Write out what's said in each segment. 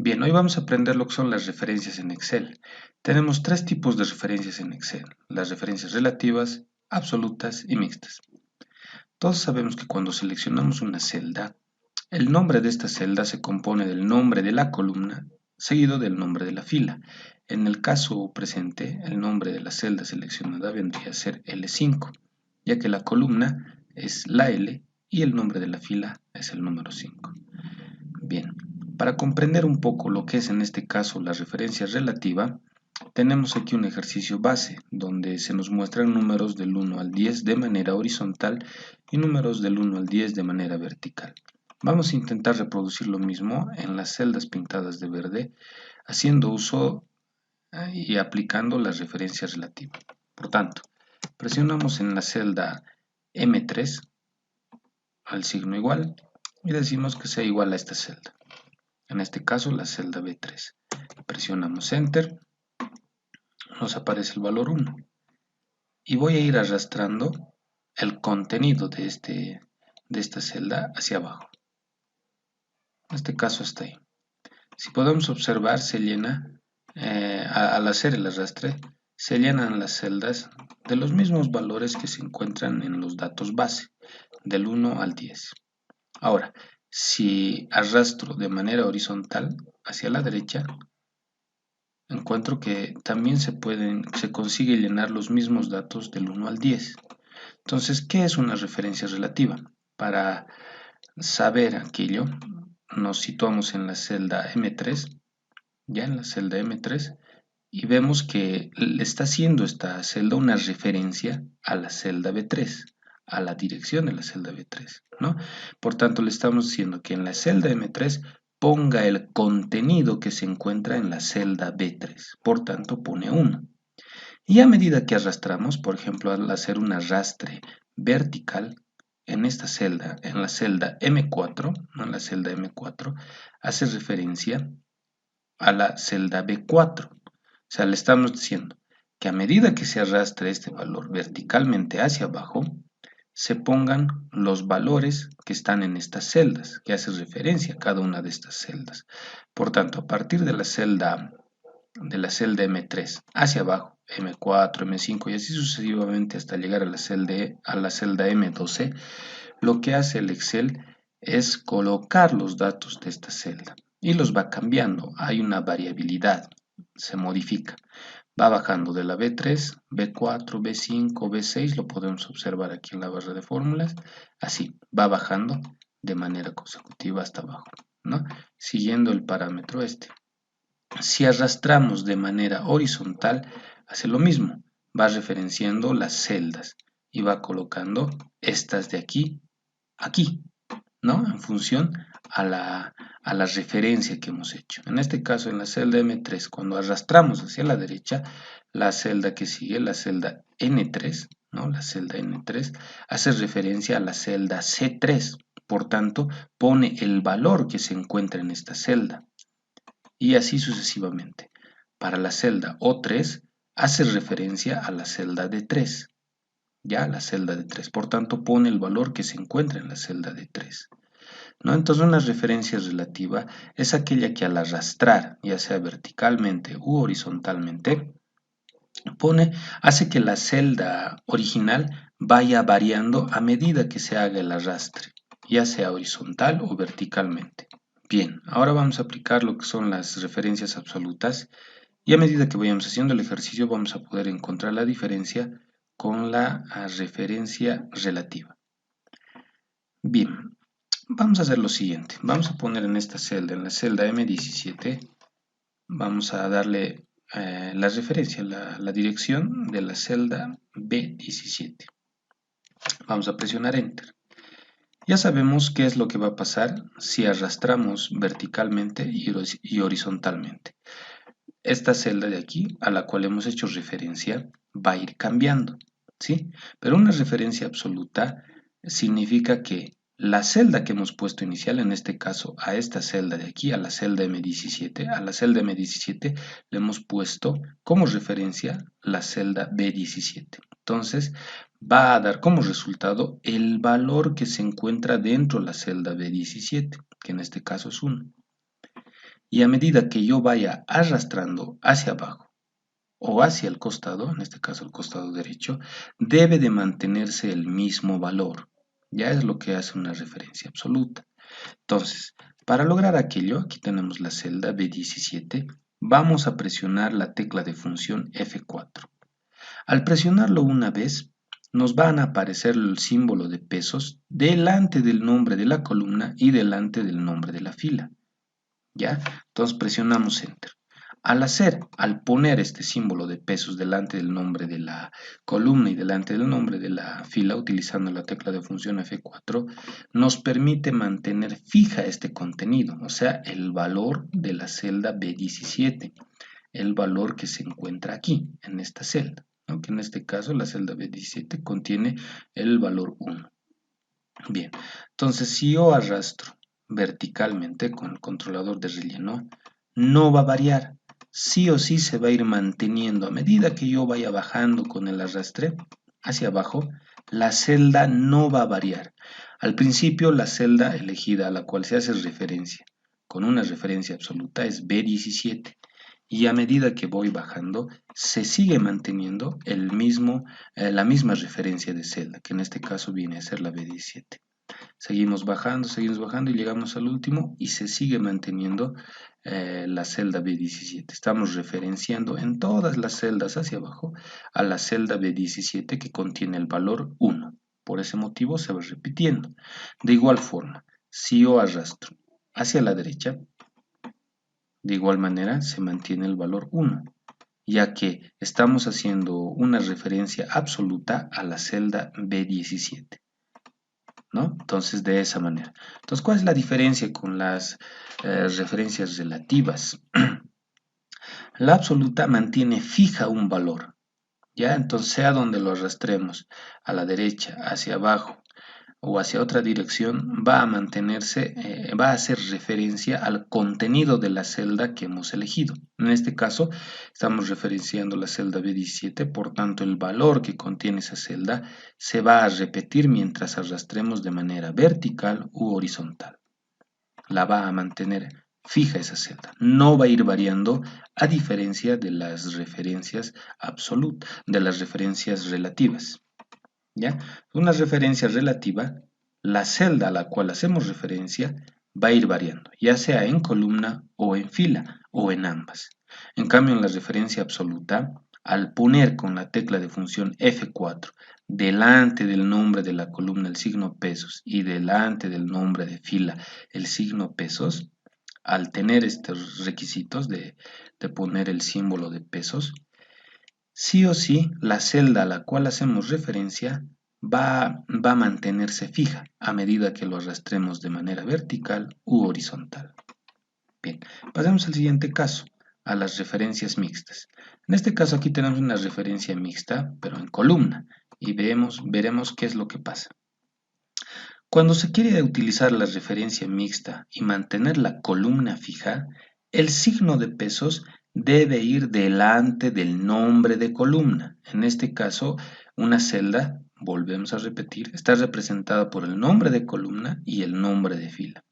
Bien, hoy vamos a aprender lo que son las referencias en Excel. Tenemos tres tipos de referencias en Excel: las referencias relativas, absolutas y mixtas. Todos sabemos que cuando seleccionamos una celda, el nombre de esta celda se compone del nombre de la columna seguido del nombre de la fila. En el caso presente, el nombre de la celda seleccionada vendría a ser L5, ya que la columna es la L y el nombre de la fila es el número 5. Bien, para comprender un poco lo que es en este caso la referencia relativa, tenemos aquí un ejercicio base donde se nos muestran números del 1 al 10 de manera horizontal y números del 1 al 10 de manera vertical. Vamos a intentar reproducir lo mismo en las celdas pintadas de verde, haciendo uso y aplicando la referencia relativa. Por tanto, presionamos en la celda M3 al signo igual y decimos que sea igual a esta celda. En este caso la celda B3. Presionamos Enter, nos aparece el valor 1 y voy a ir arrastrando el contenido de esta celda hacia abajo. En este caso está ahí. Si podemos observar, se llena, al hacer el arrastre, se llenan las celdas de los mismos valores que se encuentran en los datos base, del 1 al 10. Ahora, si arrastro de manera horizontal hacia la derecha, encuentro que también se consigue llenar los mismos datos del 1 al 10. Entonces, ¿qué es una referencia relativa? Para saber aquello, nos situamos en la celda M3, ya en la celda M3, y vemos que le está haciendo esta celda una referencia a la celda B3, a la dirección de la celda B3, ¿no? Por tanto, le estamos diciendo que en la celda M3 ponga el contenido que se encuentra en la celda B3, por tanto pone 1. Y a medida que arrastramos, por ejemplo, al hacer un arrastre vertical en esta celda, en la celda M4, ¿no? En la celda M4, hace referencia a la celda B4. O sea, le estamos diciendo que a medida que se arrastre este valor verticalmente hacia abajo, se pongan los valores que están en estas celdas, que hace referencia a cada una de estas celdas. Por tanto, a partir de la celda M3 hacia abajo, M4, M5 y así sucesivamente hasta llegar a la celda M12, lo que hace el Excel es colocar los datos de esta celda y los va cambiando. Hay una variabilidad, se modifica. Va bajando de la B3, B4, B5, B6, lo podemos observar aquí en la barra de fórmulas. Así, va bajando de manera consecutiva hasta abajo, ¿no? Siguiendo el parámetro este. Si arrastramos de manera horizontal, hace lo mismo. Va referenciando las celdas y va colocando estas de aquí, aquí, ¿no? En función a la referencia que hemos hecho. En este caso, en la celda M3, cuando arrastramos hacia la derecha, la celda que sigue, la celda N3, ¿no? La celda N3 hace referencia a la celda C3. Por tanto, pone el valor que se encuentra en esta celda. Y así sucesivamente. Para la celda O3, hace referencia a la celda D3. Ya, la celda D3. Por tanto, pone el valor que se encuentra en la celda D3. ¿No? Entonces, una referencia relativa es aquella que al arrastrar, ya sea verticalmente u horizontalmente, hace que la celda original vaya variando a medida que se haga el arrastre, ya sea horizontal o verticalmente. Bien, ahora vamos a aplicar lo que son las referencias absolutas y a medida que vayamos haciendo el ejercicio vamos a poder encontrar la diferencia con la referencia relativa. Bien, vamos a hacer lo siguiente. Vamos a poner en esta celda, en la celda M17, vamos a darle la referencia, la dirección de la celda B17. Vamos a presionar Enter. Ya sabemos qué es lo que va a pasar si arrastramos verticalmente y horizontalmente. Esta celda de aquí, a la cual hemos hecho referencia, va a ir cambiando, ¿sí? Pero una referencia absoluta significa que la celda que hemos puesto inicial, en este caso a esta celda de aquí, a la celda M17, a la celda M17 le hemos puesto como referencia la celda B17. Entonces, va a dar como resultado el valor que se encuentra dentro de la celda B17, que en este caso es 1. y a medida que yo vaya arrastrando hacia abajo o hacia el costado, en este caso el costado derecho, debe de mantenerse el mismo valor. Ya es lo que hace una referencia absoluta. Entonces, para lograr aquello, aquí tenemos la celda B17, vamos a presionar la tecla de función F4. Al presionarlo una vez, nos van a aparecer el símbolo de pesos delante del nombre de la columna y delante del nombre de la fila. ¿Ya? Entonces presionamos Enter. Al poner este símbolo de pesos delante del nombre de la columna y delante del nombre de la fila, utilizando la tecla de función F4, nos permite mantener fija este contenido, o sea, el valor de la celda B17, el valor que se encuentra aquí, en esta celda, aunque en este caso la celda B17 contiene el valor 1. Bien, entonces si yo arrastro verticalmente con el controlador de relleno, no va a variar. Sí o sí se va a ir manteniendo. A medida que yo vaya bajando con el arrastre hacia abajo, la celda no va a variar. Al principio la celda elegida a la cual se hace referencia con una referencia absoluta es B17. Y a medida que voy bajando, se sigue manteniendo la misma referencia de celda, que en este caso viene a ser la B17. Seguimos bajando y llegamos al último y se sigue manteniendo la celda B17. Estamos referenciando en todas las celdas hacia abajo a la celda B17 que contiene el valor 1. Por ese motivo se va repitiendo. De igual forma, si yo arrastro hacia la derecha, de igual manera se mantiene el valor 1, ya que estamos haciendo una referencia absoluta a la celda B17. ¿No? Entonces, de esa manera. Entonces, ¿cuál es la diferencia con las referencias relativas? La absoluta mantiene fija un valor, ¿ya? Entonces, sea donde lo arrastremos, a la derecha, hacia abajo o hacia otra dirección, va a mantenerse, va a hacer referencia al contenido de la celda que hemos elegido. En este caso, estamos referenciando la celda B17, por tanto, el valor que contiene esa celda se va a repetir mientras arrastremos de manera vertical u horizontal. La va a mantener fija esa celda, no va a ir variando a diferencia de las referencias absolutas, de las referencias relativas. ¿Ya? Una referencia relativa, la celda a la cual hacemos referencia va a ir variando, ya sea en columna o en fila o en ambas. En cambio, en la referencia absoluta, al poner con la tecla de función F4 delante del nombre de la columna el signo pesos y delante del nombre de fila el signo pesos, al tener estos requisitos de poner el símbolo de pesos, sí o sí, la celda a la cual hacemos referencia va a mantenerse fija a medida que lo arrastremos de manera vertical u horizontal. Bien, pasemos al siguiente caso, a las referencias mixtas. En este caso aquí tenemos una referencia mixta, pero en columna, y veremos qué es lo que pasa. Cuando se quiere utilizar la referencia mixta y mantener la columna fija, el signo de pesos debe ir delante del nombre de columna. En este caso, una celda, volvemos a repetir, está representada por el nombre de columna y el nombre de fila.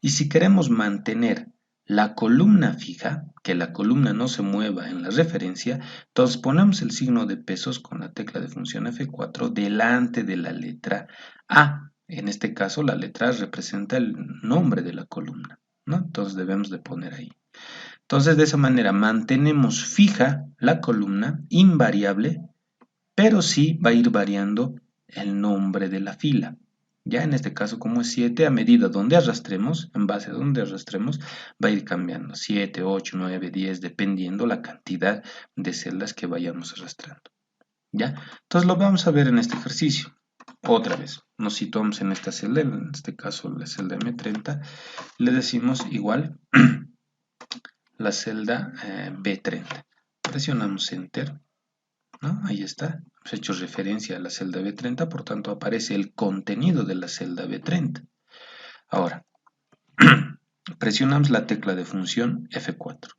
Y si queremos mantener la columna fija, que la columna no se mueva en la referencia, entonces ponemos el signo de pesos con la tecla de función F4 delante de la letra A. En este caso, la letra A representa el nombre de la columna, ¿no? Entonces debemos de poner ahí. Entonces, de esa manera mantenemos fija la columna, invariable, pero sí va a ir variando el nombre de la fila. Ya en este caso, como es 7, a medida donde arrastremos, en base a donde arrastremos, va a ir cambiando. 7, 8, 9, 10, dependiendo la cantidad de celdas que vayamos arrastrando. ¿Ya? Entonces lo vamos a ver en este ejercicio. Otra vez, nos situamos en esta celda, en este caso la celda M30, le decimos igual la celda B30. Presionamos Enter, ¿no? Ahí está, hemos hecho referencia a la celda B30, por tanto aparece el contenido de la celda B30. Ahora, presionamos la tecla de función F4.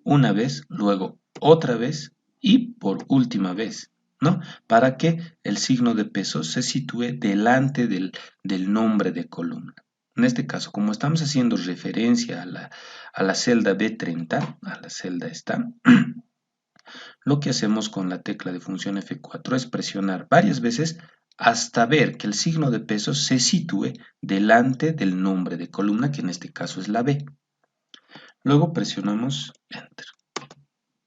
Una vez, luego otra vez y por última vez, ¿no? Para que el signo de peso se sitúe delante del nombre de columna. En este caso, como estamos haciendo referencia a la celda B30, a la celda esta, lo que hacemos con la tecla de función F4 es presionar varias veces hasta ver que el signo de peso se sitúe delante del nombre de columna, que en este caso es la B. Luego presionamos Enter.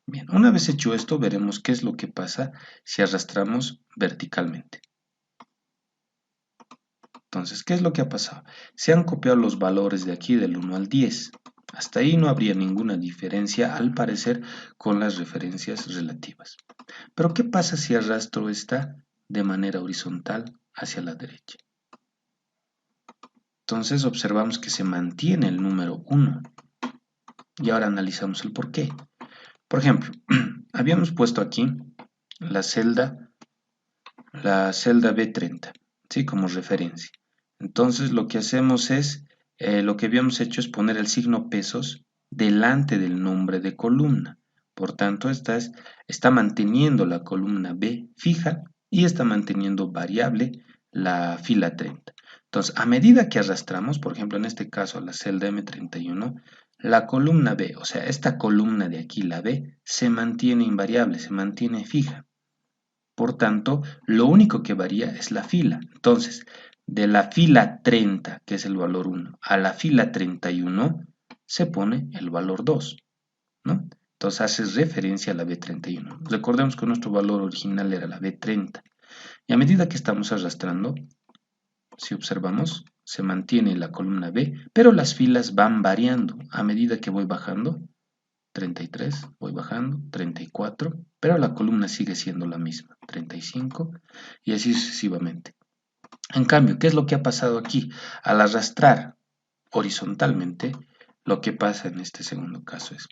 Bien, una vez hecho esto, veremos qué es lo que pasa si arrastramos verticalmente. Entonces, ¿qué es lo que ha pasado? Se han copiado los valores de aquí del 1 al 10. Hasta ahí no habría ninguna diferencia, al parecer, con las referencias relativas. Pero, ¿qué pasa si arrastro esta de manera horizontal hacia la derecha? Entonces, observamos que se mantiene el número 1. Y ahora analizamos el por qué. Por ejemplo, habíamos puesto aquí la celda B30, ¿sí? Como referencia. Entonces lo que hacemos es, lo que habíamos hecho es poner el signo pesos delante del nombre de columna. Por tanto, está manteniendo la columna B fija y está manteniendo variable la fila 30. Entonces, a medida que arrastramos, por ejemplo, en este caso a la celda M31, la columna B, o sea, esta columna de aquí, la B, se mantiene invariable, se mantiene fija. Por tanto, lo único que varía es la fila. Entonces, de la fila 30, que es el valor 1, a la fila 31, se pone el valor 2, ¿no? Entonces hace referencia a la B31. Recordemos que nuestro valor original era la B30. Y a medida que estamos arrastrando, si observamos, se mantiene la columna B, pero las filas van variando a medida que voy bajando. 33, voy bajando, 34, pero la columna sigue siendo la misma, 35, y así sucesivamente. En cambio, ¿qué es lo que ha pasado aquí? Al arrastrar horizontalmente, lo que pasa en este segundo caso es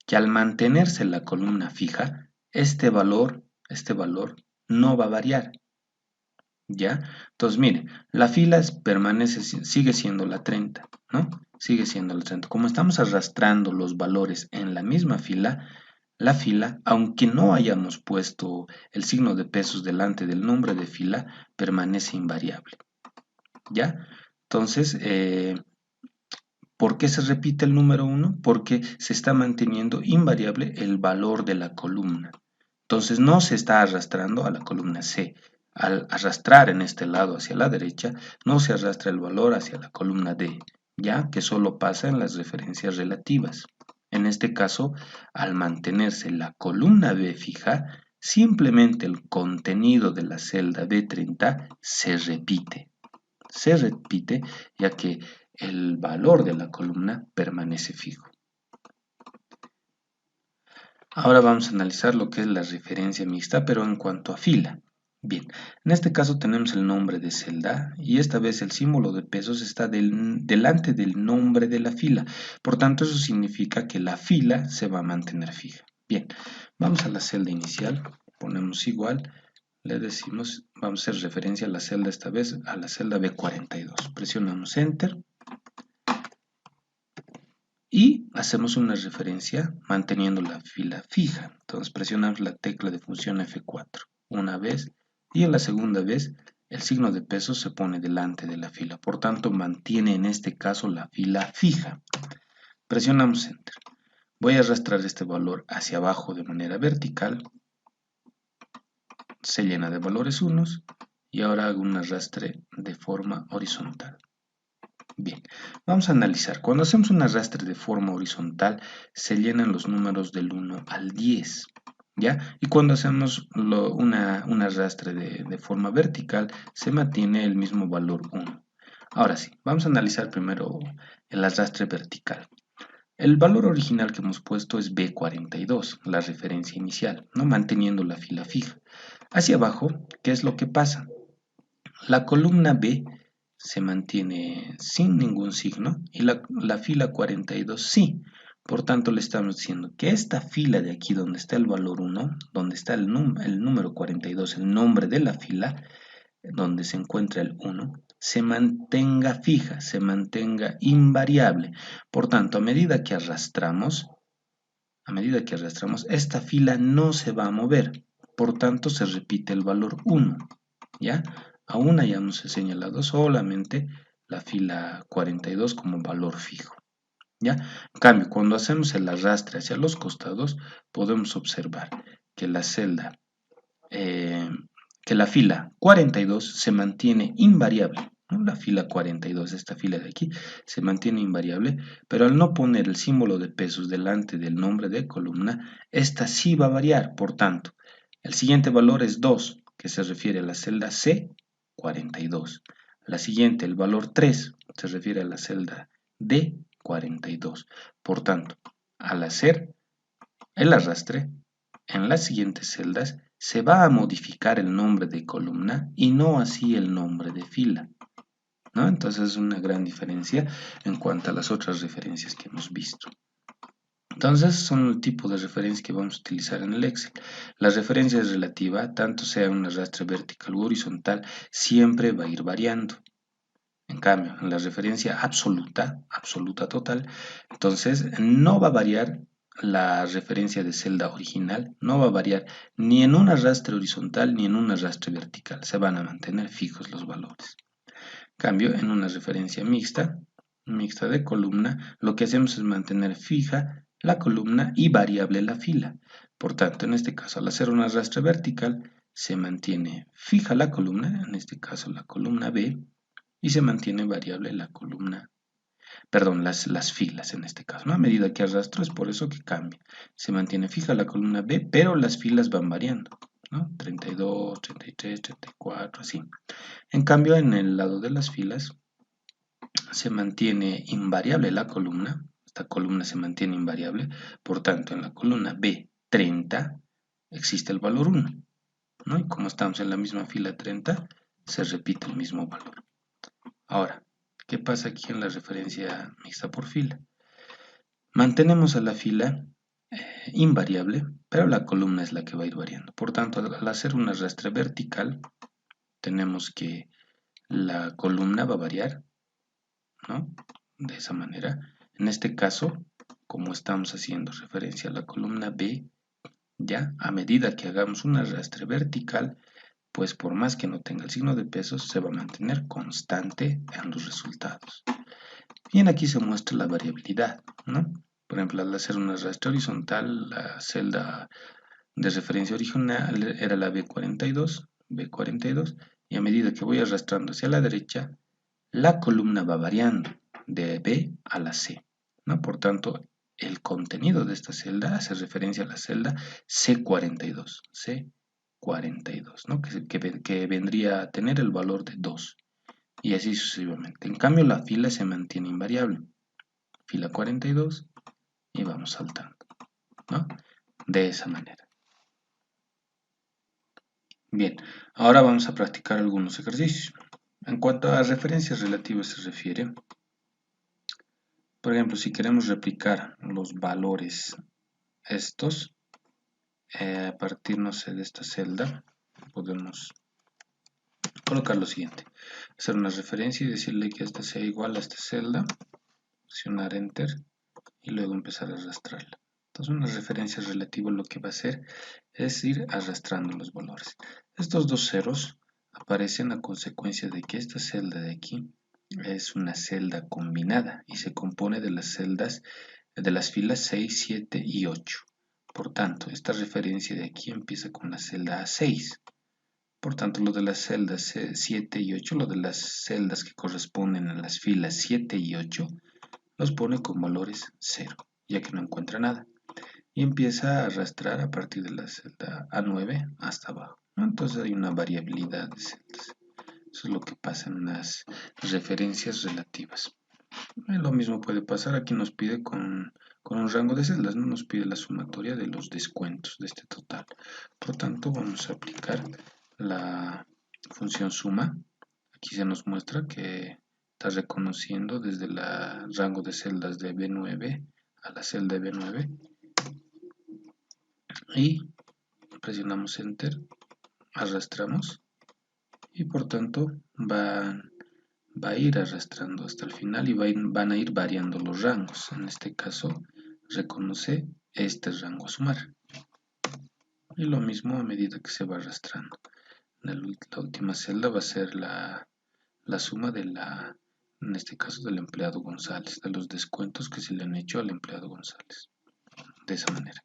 que al mantenerse la columna fija, este valor no va a variar, ¿ya? Entonces, miren, la fila sigue siendo la 30, ¿no? Sigue siendo la 30. Como estamos arrastrando los valores en la misma fila, la fila, aunque no hayamos puesto el signo de pesos delante del nombre de fila, permanece invariable, ¿ya? Entonces, ¿por qué se repite el número 1? Porque se está manteniendo invariable el valor de la columna. Entonces no se está arrastrando a la columna C. Al arrastrar en este lado hacia la derecha, no se arrastra el valor hacia la columna D, ya que solo pasa en las referencias relativas. En este caso, al mantenerse la columna B fija, simplemente el contenido de la celda B30 se repite. Se repite ya que el valor de la columna permanece fijo. Ahora vamos a analizar lo que es la referencia mixta, pero en cuanto a fila. Bien, en este caso tenemos el nombre de celda y esta vez el símbolo de pesos está delante del nombre de la fila. Por tanto, eso significa que la fila se va a mantener fija. Bien, vamos a la celda inicial, ponemos igual, le decimos, vamos a hacer referencia a la celda esta vez, a la celda B42. Presionamos Enter. Y hacemos una referencia manteniendo la fila fija. Entonces presionamos la tecla de función F4 una vez y en la segunda vez el signo de peso se pone delante de la fila. Por tanto, mantiene en este caso la fila fija. Presionamos Enter. Voy a arrastrar este valor hacia abajo de manera vertical. Se llena de valores unos y ahora hago un arrastre de forma horizontal. Bien, vamos a analizar. Cuando hacemos un arrastre de forma horizontal, se llenan los números del 1 al 10, ¿ya? Y cuando hacemos un arrastre de forma vertical, se mantiene el mismo valor 1. Ahora sí, vamos a analizar primero el arrastre vertical. El valor original que hemos puesto es B42, la referencia inicial, ¿no? Manteniendo la fila fija. Hacia abajo, ¿qué es lo que pasa? La columna B se mantiene sin ningún signo y la fila 42 sí. Por tanto, le estamos diciendo que esta fila de aquí donde está el valor 1, donde está el número 42, el nombre de la fila, donde se encuentra el 1, se mantenga fija, se mantenga invariable. Por tanto, a medida que arrastramos, esta fila no se va a mover. Por tanto, se repite el valor 1, ¿ya? Aún hayamos señalado solamente la fila 42 como valor fijo. ¿Ya? En cambio, cuando hacemos el arrastre hacia los costados, podemos observar que la celda, que la fila 42 se mantiene invariable, ¿no? La fila 42, esta fila de aquí, se mantiene invariable, pero al no poner el símbolo de pesos delante del nombre de columna, esta sí va a variar. Por tanto, el siguiente valor es 2, que se refiere a la celda C42. La siguiente, el valor 3, se refiere a la celda D42. Por tanto, al hacer el arrastre, en las siguientes celdas se va a modificar el nombre de columna y no así el nombre de fila, ¿no? Entonces es una gran diferencia en cuanto a las otras referencias que hemos visto. Entonces son el tipo de referencia que vamos a utilizar en el Excel. La referencia es relativa, tanto sea un arrastre vertical u horizontal, siempre va a ir variando. En cambio, en la referencia absoluta, absoluta total, entonces no va a variar la referencia de celda original, no va a variar ni en un arrastre horizontal ni en un arrastre vertical, se van a mantener fijos los valores. En cambio, en una referencia mixta, mixta de columna, lo que hacemos es mantener fija la columna y variable la fila. Por tanto, en este caso, al hacer un arrastre vertical, se mantiene fija la columna, en este caso la columna B, y se mantiene variable la columna, perdón, las filas en este caso, ¿no? A medida que arrastro es por eso que cambia. Se mantiene fija la columna B, pero las filas van variando, ¿no? 32, 33, 34, así. En cambio, en el lado de las filas se mantiene invariable la columna, esta columna se mantiene invariable, por tanto, en la columna B30 existe el valor 1, ¿no? Y como estamos en la misma fila 30, se repite el mismo valor. Ahora, ¿qué pasa aquí en la referencia mixta por fila? Mantenemos a la fila invariable, pero la columna es la que va a ir variando. Por tanto, al hacer un arrastre vertical, tenemos que la columna va a variar, ¿no? De esa manera. En este caso, como estamos haciendo referencia a la columna B, ya a medida que hagamos un arrastre vertical, pues por más que no tenga el signo de pesos, se va a mantener constante en los resultados. Bien, aquí se muestra la variabilidad, ¿no? Por ejemplo, al hacer un arrastre horizontal, la celda de referencia original era la B42, y a medida que voy arrastrando hacia la derecha, la columna va variando de B a la C, ¿no? Por tanto, el contenido de esta celda hace referencia a la celda C42, ¿no? Que vendría a tener el valor de 2. Y así sucesivamente. En cambio, la fila se mantiene invariable. Fila 42 y vamos saltando, ¿no? De esa manera. Bien, ahora vamos a practicar algunos ejercicios. En cuanto a referencias relativas se refiere, por ejemplo, si queremos replicar los valores estos, a partir, no sé, de esta celda, podemos colocar lo siguiente. Hacer una referencia y decirle que esta sea igual a esta celda, presionar Enter y luego empezar a arrastrarla. Entonces una referencia relativa lo que va a hacer es ir arrastrando los valores. Estos dos ceros aparecen a consecuencia de que esta celda de aquí es una celda combinada y se compone de las celdas de las filas 6, 7 y 8. Por tanto, esta referencia de aquí empieza con la celda A6. Por tanto, lo de las celdas 7 y 8, lo de las celdas que corresponden a las filas 7 y 8, los pone con valores 0, ya que no encuentra nada. Y empieza a arrastrar a partir de la celda A9 hasta abajo, ¿no? Entonces hay una variabilidad de celdas. Eso es lo que pasa en las referencias relativas. Lo mismo puede pasar, aquí nos pide con un rango de celdas, no nos pide la sumatoria de los descuentos de este total. Por tanto, vamos a aplicar la función suma. Aquí se nos muestra que está reconociendo desde el rango de celdas de B9 a la celda de B9 y presionamos Enter, arrastramos y por tanto va a ir arrastrando hasta el final y van a ir variando los rangos. En este caso reconoce este rango a sumar. Y lo mismo a medida que se va arrastrando. La última celda va a ser la suma de en este caso del empleado González, de los descuentos que se le han hecho al empleado González, de esa manera.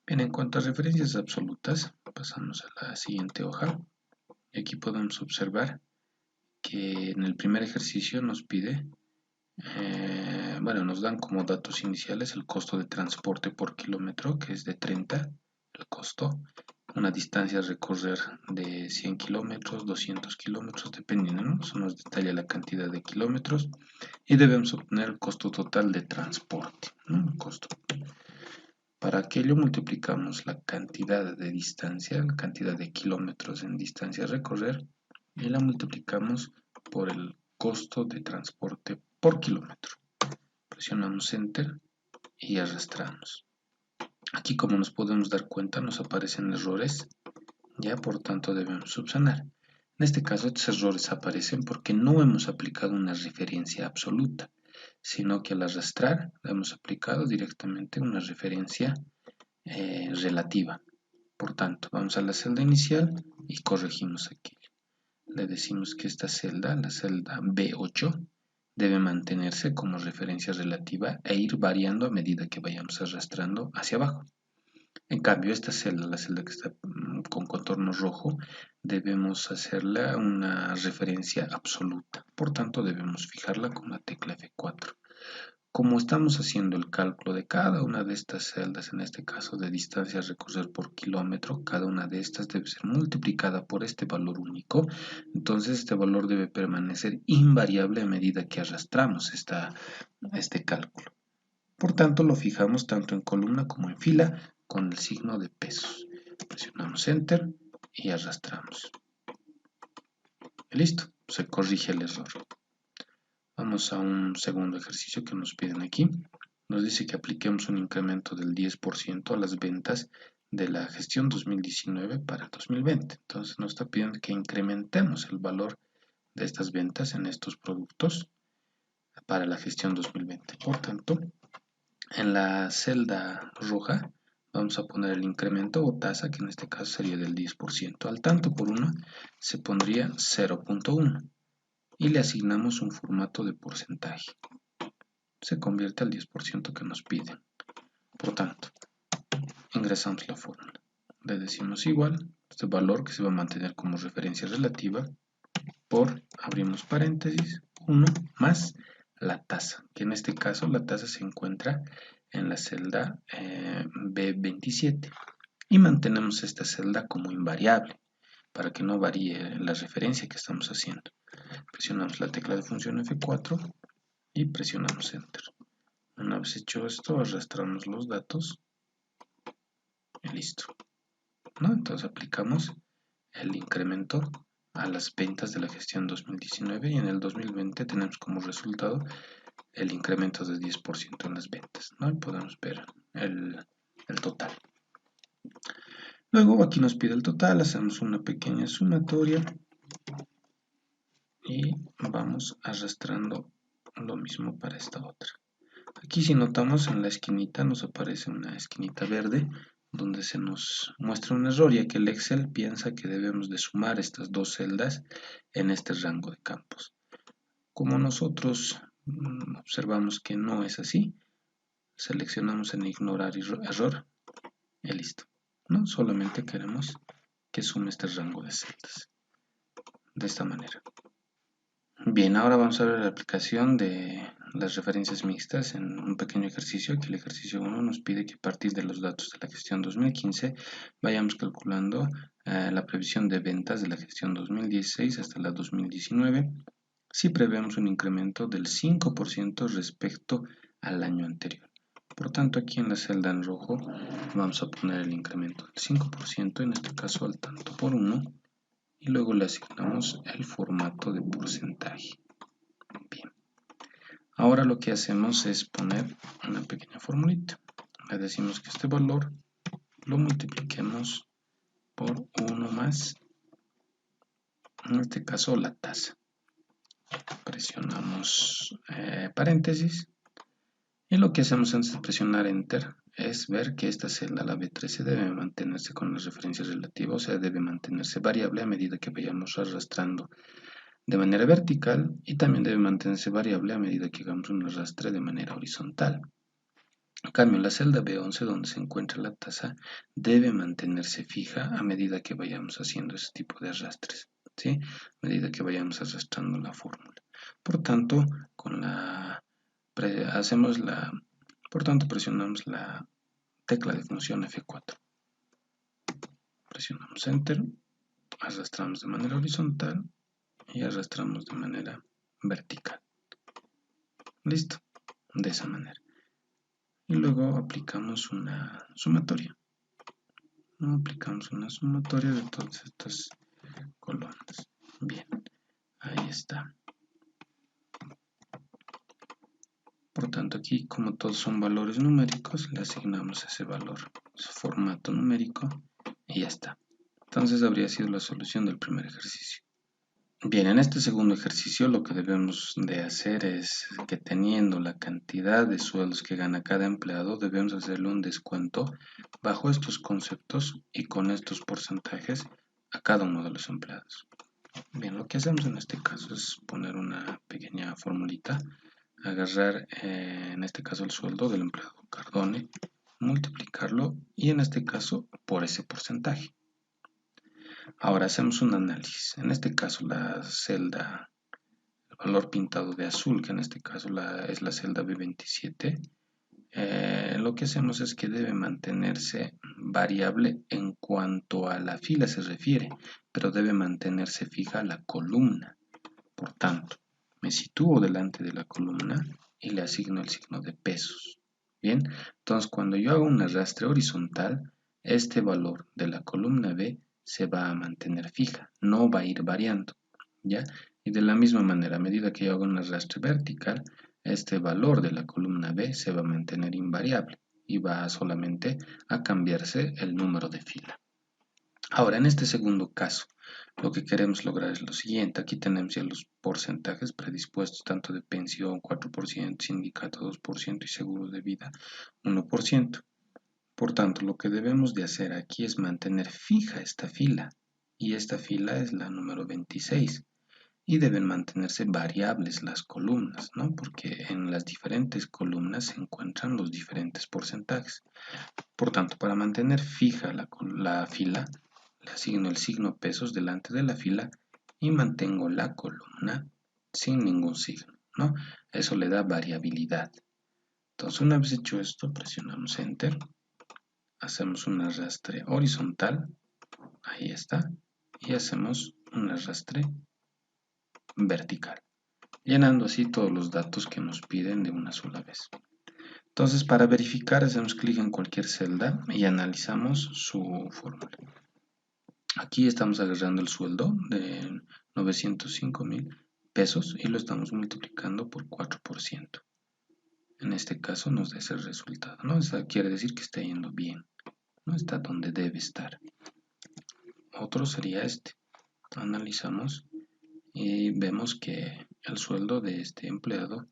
Bien, en cuanto a referencias absolutas, pasamos a la siguiente hoja, y aquí podemos observar que en el primer ejercicio nos pide, nos dan como datos iniciales el costo de transporte por kilómetro, que es de 30, el costo, una distancia a recorrer de 100 kilómetros, 200 kilómetros, dependiendo, ¿no? Eso nos detalla la cantidad de kilómetros, y debemos obtener el costo total de transporte, ¿no? El costo. Para aquello multiplicamos la cantidad de distancia, la cantidad de kilómetros en distancia a recorrer, y la multiplicamos por el costo de transporte por kilómetro. Presionamos Enter y arrastramos. Aquí, como nos podemos dar cuenta, nos aparecen errores, ya por tanto debemos subsanar. En este caso, estos errores aparecen porque no hemos aplicado una referencia absoluta, sino que al arrastrar hemos aplicado directamente una referencia relativa. Por tanto, vamos a la celda inicial y corregimos aquí. Le decimos que esta celda, la celda B8, debe mantenerse como referencia relativa e ir variando a medida que vayamos arrastrando hacia abajo. En cambio, esta celda, la celda que está con contorno rojo, debemos hacerla una referencia absoluta. Por tanto, debemos fijarla con la tecla F4. Como estamos haciendo el cálculo de cada una de estas celdas, en este caso de distancia a recorrer por kilómetro, cada una de estas debe ser multiplicada por este valor único, entonces este valor debe permanecer invariable a medida que arrastramos este cálculo. Por tanto, lo fijamos tanto en columna como en fila con el signo de pesos. Presionamos Enter y arrastramos. Y listo, se corrige el error. Vamos a un segundo ejercicio que nos piden aquí. Nos dice que apliquemos un incremento del 10% a las ventas de la gestión 2019 para 2020. Entonces nos está pidiendo que incrementemos el valor de estas ventas en estos productos para la gestión 2020. Por tanto, en la celda roja vamos a poner el incremento o tasa, que en este caso sería del 10%. Al tanto por 1 se pondría 0.1 y le asignamos un formato de porcentaje. Se convierte al 10% que nos piden. Por tanto, ingresamos la fórmula. Le decimos igual, este valor que se va a mantener como referencia relativa, por, abrimos paréntesis, 1 más la tasa, que en este caso la tasa se encuentra en la celda B27. Y mantenemos esta celda como invariable, para que no varíe la referencia que estamos haciendo. Presionamos la tecla de función F4 y presionamos Enter. Una vez hecho esto, arrastramos los datos y listo, ¿no? Entonces aplicamos el incremento a las ventas de la gestión 2019 y en el 2020 tenemos como resultado el incremento de 10% en las ventas, ¿no? Y podemos ver el total. Luego aquí nos pide el total, hacemos una pequeña sumatoria y vamos arrastrando lo mismo para esta otra. Aquí, si notamos, en la esquinita nos aparece una esquinita verde donde se nos muestra un error, ya que el Excel piensa que debemos de sumar estas dos celdas en este rango de campos. Como nosotros observamos que no es así, seleccionamos en ignorar error y listo, ¿no? Solamente queremos que sume este rango de celdas de esta manera. Bien, ahora vamos a ver la aplicación de las referencias mixtas en un pequeño ejercicio, que el ejercicio 1 nos pide que a partir de los datos de la gestión 2015 vayamos calculando la previsión de ventas de la gestión 2016 hasta la 2019 si prevemos un incremento del 5% respecto al año anterior. Por tanto, aquí en la celda en rojo vamos a poner el incremento del 5%, en este caso al tanto por 1, y luego le asignamos el formato de porcentaje. Bien, ahora lo que hacemos es poner una pequeña formulita. Le decimos que este valor lo multipliquemos por 1 más, en este caso, la tasa. Presionamos paréntesis y lo que hacemos antes de presionar Enter es ver que esta celda, la B13, debe mantenerse con las referencias relativas, o sea, debe mantenerse variable a medida que vayamos arrastrando de manera vertical y también debe mantenerse variable a medida que hagamos un arrastre de manera horizontal. En cambio, la celda B11, donde se encuentra la tasa, debe mantenerse fija a medida que vayamos haciendo ese tipo de arrastres, ¿sí? A medida que vayamos arrastrando la fórmula. Por tanto, presionamos la tecla de función F4. Presionamos Enter, arrastramos de manera horizontal y arrastramos de manera vertical. Listo, de esa manera. Y luego aplicamos una sumatoria. Aplicamos una sumatoria de todas estas columnas. Bien, ahí está. Por tanto, aquí, como todos son valores numéricos, le asignamos ese valor, ese formato numérico, y ya está. Entonces, habría sido la solución del primer ejercicio. Bien, en este segundo ejercicio lo que debemos de hacer es que teniendo la cantidad de sueldos que gana cada empleado, debemos hacerle un descuento bajo estos conceptos y con estos porcentajes a cada uno de los empleados. Bien, lo que hacemos en este caso es poner una pequeña formulita, agarrar en este caso el sueldo del empleado Cardone, multiplicarlo y en este caso por ese porcentaje. Ahora hacemos un análisis. En este caso la celda, el valor pintado de azul, que en este caso es la celda B27, lo que hacemos es que debe mantenerse variable en cuanto a la fila se refiere, pero debe mantenerse fija la columna. Por tanto, me sitúo delante de la columna y le asigno el signo de pesos. Bien, entonces cuando yo hago un arrastre horizontal, este valor de la columna B se va a mantener fija, no va a ir variando, ¿ya? Y de la misma manera, a medida que yo hago un arrastre vertical, este valor de la columna B se va a mantener invariable y va solamente a cambiarse el número de fila. Ahora, en este segundo caso, lo que queremos lograr es lo siguiente. Aquí tenemos ya los porcentajes predispuestos, tanto de pensión 4%, sindicato 2% y seguro de vida 1%. Por tanto, lo que debemos de hacer aquí es mantener fija esta fila, y esta fila es la número 26, y deben mantenerse variables las columnas, ¿no? Porque en las diferentes columnas se encuentran los diferentes porcentajes. Por tanto, para mantener fija la fila, le asigno el signo pesos delante de la fila y mantengo la columna sin ningún signo, ¿no? Eso le da variabilidad. Entonces, una vez hecho esto, presionamos Enter. Hacemos un arrastre horizontal, ahí está, y hacemos un arrastre vertical, llenando así todos los datos que nos piden de una sola vez. Entonces, para verificar, hacemos clic en cualquier celda y analizamos su fórmula. Aquí estamos agarrando el sueldo de 905,000 pesos y lo estamos multiplicando por 4%. En este caso nos da ese resultado, ¿no? Eso quiere decir que está yendo bien, ¿no? Está donde debe estar. Otro sería este. Analizamos y vemos que el sueldo de este empleado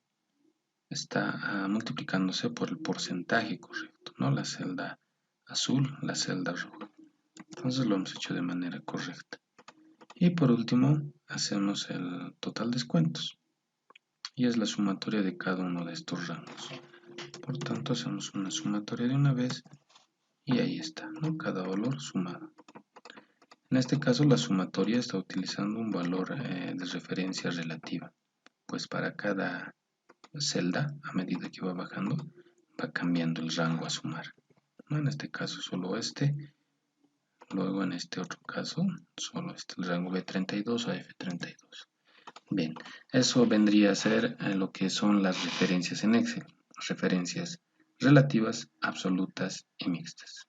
está multiplicándose por el porcentaje correcto, ¿no? La celda azul, la celda roja. Entonces lo hemos hecho de manera correcta. Y por último, hacemos el total descuentos. Y es la sumatoria de cada uno de estos rangos. Por tanto, hacemos una sumatoria de una vez y ahí está, ¿no? Cada valor sumado. En este caso, la sumatoria está utilizando un valor de referencia relativa, pues para cada celda, a medida que va bajando, va cambiando el rango a sumar, ¿no? En este caso, solo este. Luego en este otro caso, solo el rango B32 a F32. Bien, eso vendría a ser lo que son las referencias en Excel, referencias relativas, absolutas y mixtas.